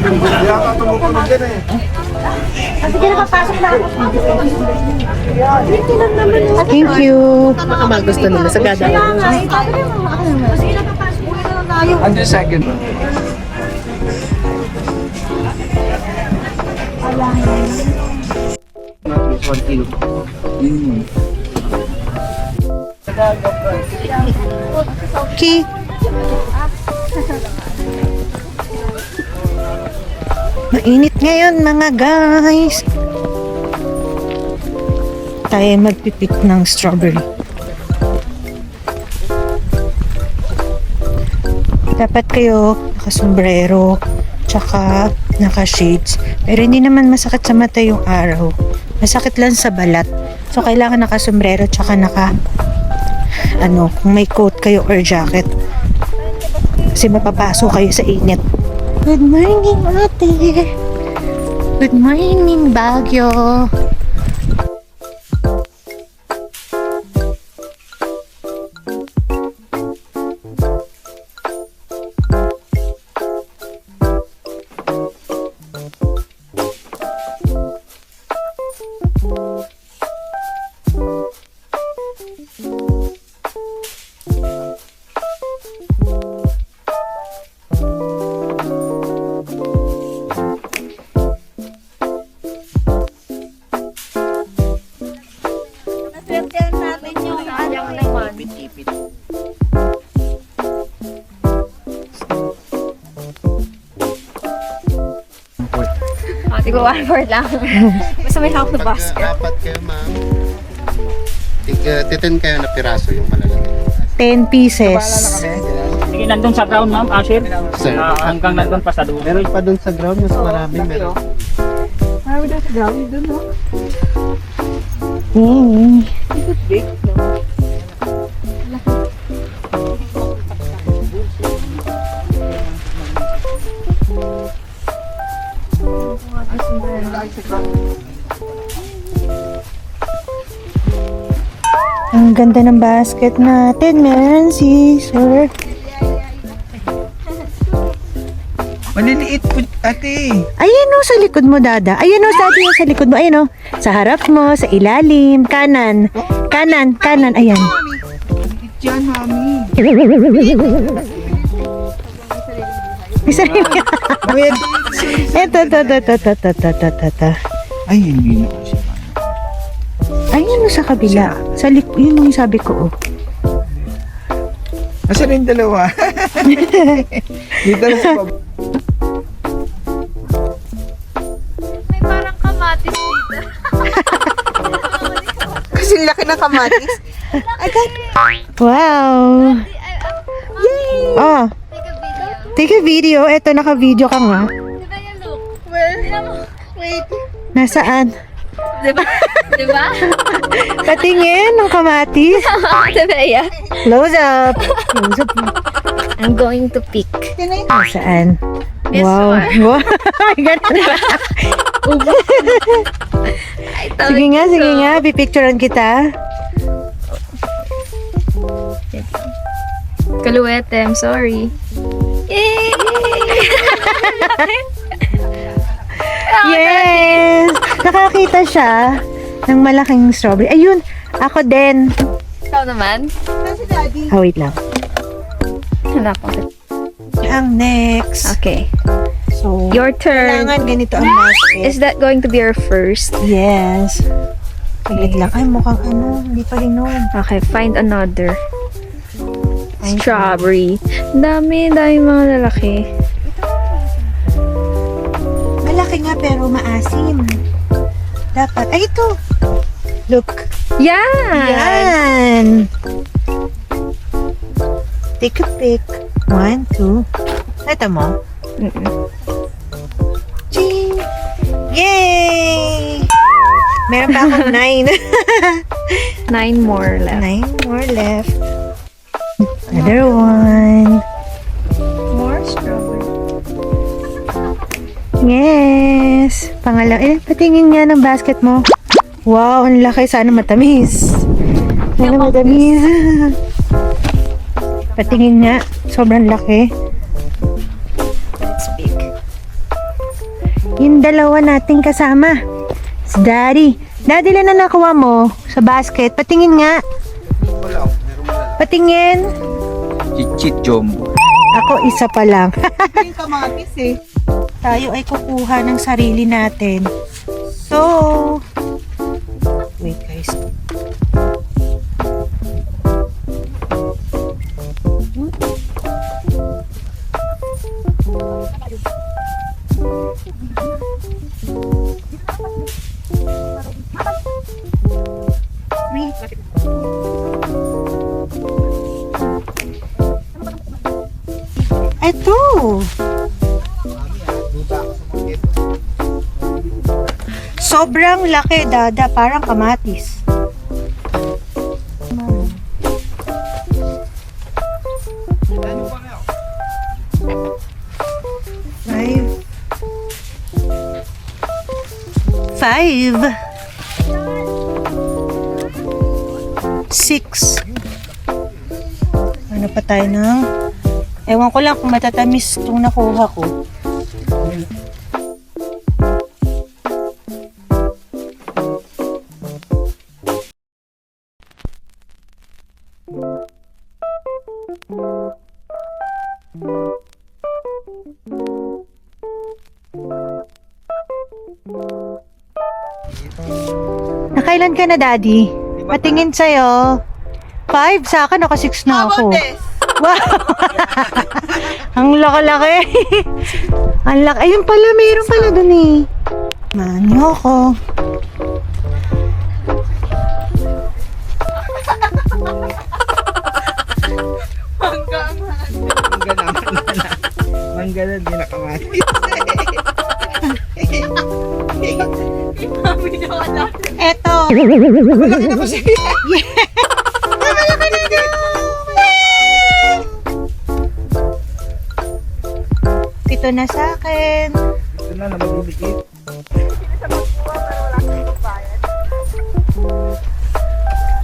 Hindi ako tumukulog din eh. Sige, nakapasok na ako. Thank you. Baka magusto nila sa gada. Sige, nakapasok na tayo. 100 seconds. Okay. Mainit ngayon mga guys. Tayo magpipik ng strawberry. Dapat kayo nakasombrero tsaka naka-shades. Pero hindi naman masakit sa mata yung araw. Masakit lang sa balat. So kailangan nakasombrero tsaka kung may coat kayo or jacket. Kasi mapapasok kayo sa init. Good morning, ate. Good morning, Baguio. Tigo 1-4 lang. Basta may hawak na basket. Apat kayo, ma'am. Titin kayo na piraso yung malalaki. 10 pieces. Sige, nandun sa ground, ma'am, Asher. Sir. Hanggang nandun pa sa dulo. Meron pa dun sa ground, mas marami meron. Marami daw sa ground doon, no? Ang ganda ng basket natin. Meron scissor. Maliliit po, ate. Ayan o, sa likod mo, Dada. Ayan o, dati o, sa likod mo. Ayan o. Sa harap mo, sa ilalim, kanan. Kanan, kanan. Ayan. Maliliit yan, mami. Isa rin ka. Ito. Ay, hindi na po siya. Ayan o, sa kabila. Sa likod, yun yung sabi ko, oh. Asa rin dalawa? Dito na sa baba. May parang kamatis dito. Kasi laki ng kamatis. Wow. Yay! Oh, Take a video. take a video. Eto, naka-video ka nga. Diba yung look? Where? Wait. Nasaan? Diba? Diba? Patingin ng kamatis. Diba yan? Close up. Close up. I'm going to pick. Nasaan? This Wow. one. Wow. Ganun. Sige nga. Pipicturean kita. Kaluwete, I'm sorry. Yay! Yes! Nakakita siya ng malaking strawberry. Ayun! Ako din. Ikaw naman? Wait lang. Hanap ko. Ang next. Okay. So, Your turn. kailangan ganito ang basket. Is that going to be your first? Yes. Wait lang. Ay, mukhang hindi pa hinog. Okay, find another. Strawberry. Dami mga lalaki. Malaki nga pero maasim. Dapat. Ay, ito. Look. Yan! Yan. Take a pic. 1, 2. Ito mo. Ching! Yay! Meron pa akong 9. 9 more left. 9 more left. Another one. More strawberry. Yes! Pangalawa. Patingin nga ng basket mo. Wow, ang laki. Sana matamis. Ano madamis? Patingin nga. Sobrang laki. It's big. Yung dalawa nating kasama. Si Daddy. Daddy, lang na nakuha mo sa basket. Patingin nga. Patingin. Chichit jumbo. Ako isa pa lang. Yung kamatis eh. Tayo ay kukuha ng sarili natin. So, wait guys. Ito. Sobrang laki, Dada. Parang kamatis. Five. 6. Ano pa tayo ng... Ewan ko lang kung matatamis itong nakuha ko. Nakailan ka na, Daddy? Patingin sa'yo. 5 sa akin, naka 6 na ako. Wow! Ang laki-laki. Ang laki. Ayun pala, mayroon pala dun eh. Manyo ko. Mangga na, di na kamatis. Eto. Malaki na po siya. Malaki na daw. Ito na sa akin. Ito na, nabibigit.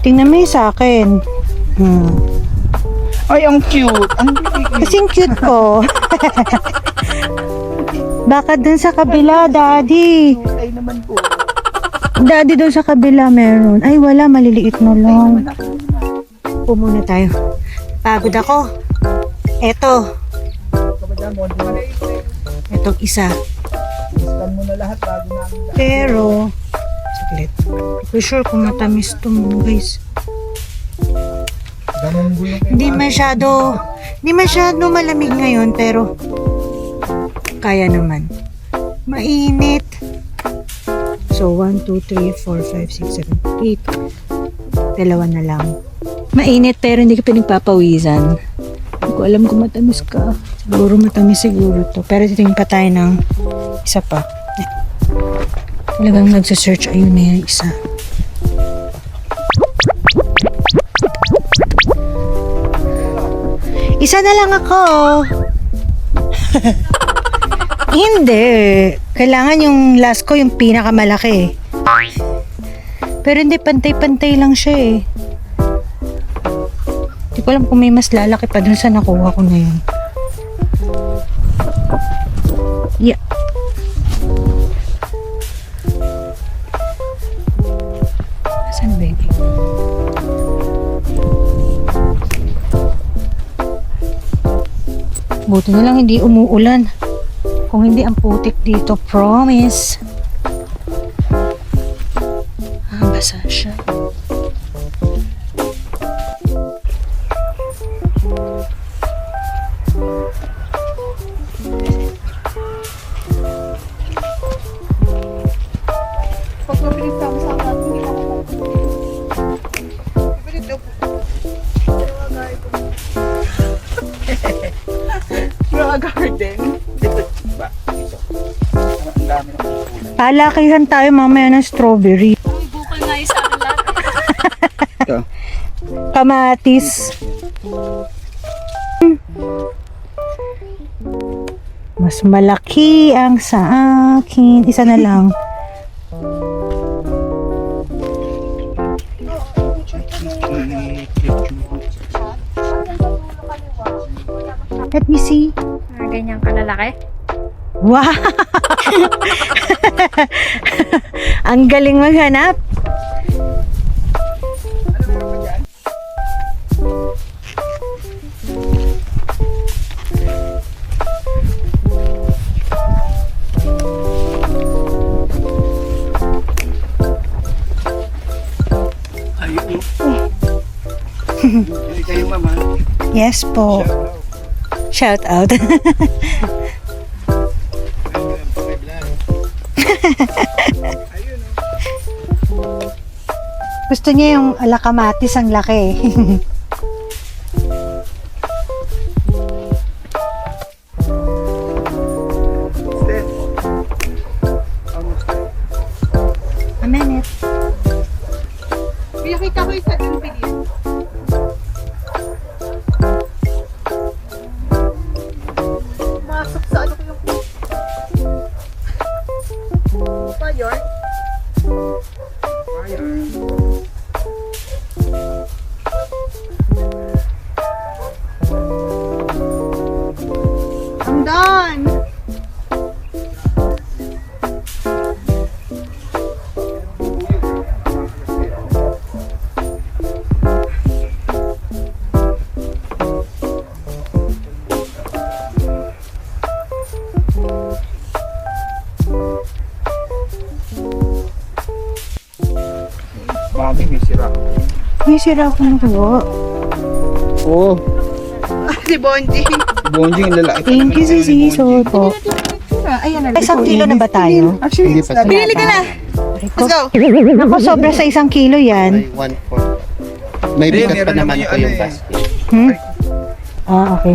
Tingnan mo yung sa akin. Ay, ang cute. Ang bibigit. Kasing cute ko. Baka dun sa kabila, Daddy. Ay naman po. Daddy, doon sa kabila meron. Ay, wala. Maliliit na lang. Upo muna tayo. Pagod ako. Eto. Etong isa. Ispan mo na lahat bago namin. Pero, saglit. Hindi sure kung matamis to mo, guys. Ganun gulong. Hindi masyado malamig ngayon, pero kaya naman. Mainit. So, 1, 2, 3, 4, 5, 6, 7, 8. Dalawa na lang. Mainit pero hindi ka pinagpapawisan. Hindi ko alam kung matamis ka. Siguro matamis siguro to. Pero titingin pa tayo ng isa pa. Talagang nagsasearch. Ayun na yung isa. Isa na lang ako. Hindi. Kailangan yung last ko, yung pinakamalaki. Pero hindi, pantay-pantay lang siya eh. Hindi ko alam kung may mas lalaki pa dun sa nakuha ko na yun. Yeah. Saan ba yun? Buti na lang hindi umuulan. Kung hindi, ang putik dito. Promise. Basa siya. Pag mabilis kami sa akin, garden. Ito ba? Ang dami ng kulay. Palakihan tayo mamaya ng strawberry. Ay, bukol nga yung sa akin lahat. Ito. Kamatis. Mas malaki ang sa akin. Isa na lang. Let me see. Ganyan kalalaki. Wow! Ang galing maghanap. Ayun yun. Hindi kayo mama. Yes po. Shout out. Gusto niya yung alakamatis, ang laki. Step. Almost there. A minute. Pinakita ko yung sa yung video. Masok sa ano ko yung fire. I'm done. Mami, may sira. May sira akong dugo. Oo. Si Bonji. Bonjing yung lalaki. Thank you, Sisi. So po. Ayan na. Isang kilo na ba tayo? Actually, Hindi pa. Binili ka na. Let's go. Ako, sobra sa 1 kilo yan. May 1/4. May Hindi, bigat pa meron naman naman po yung yung ano eh. basket. Hmm? Ah, okay.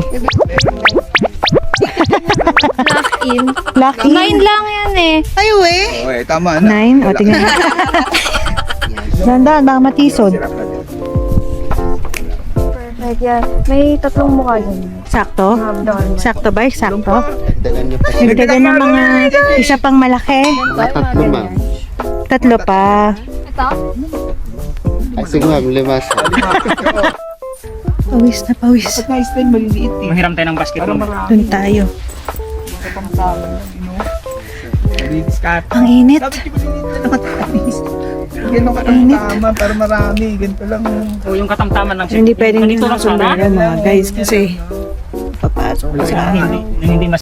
Lock in. Lucky. 9 lang yan eh. Tayo eh. Okay, tama na. 9. O, tingnan mo. Dandan, baka matisod. Sira ka din. Perfect yan. May 3 mukha dyan. Sakto? Sakto ba? Sakto? Dagdagan niyo pa. Nagdagan ng mga isa pang malaki. Tatlo, ma'am. 3 pa. Ito? Ay, sige, ma'am. 5 siya. Pawis na pawis. Dapat na stand maliliit eh. Mahiram tayo ng basket Para ma'am. marami. Doon tayo. Mga pangkalan yan, you know. Nalidiscard. Ang init. Dapat yung maliliit na matamis. Ganun ka lang tama para marami. Ganito lang. So yung katamtaman lang. Hindi pwedeng Ganito lang sana. mga guys kasi papasok Kasi sa hindi mas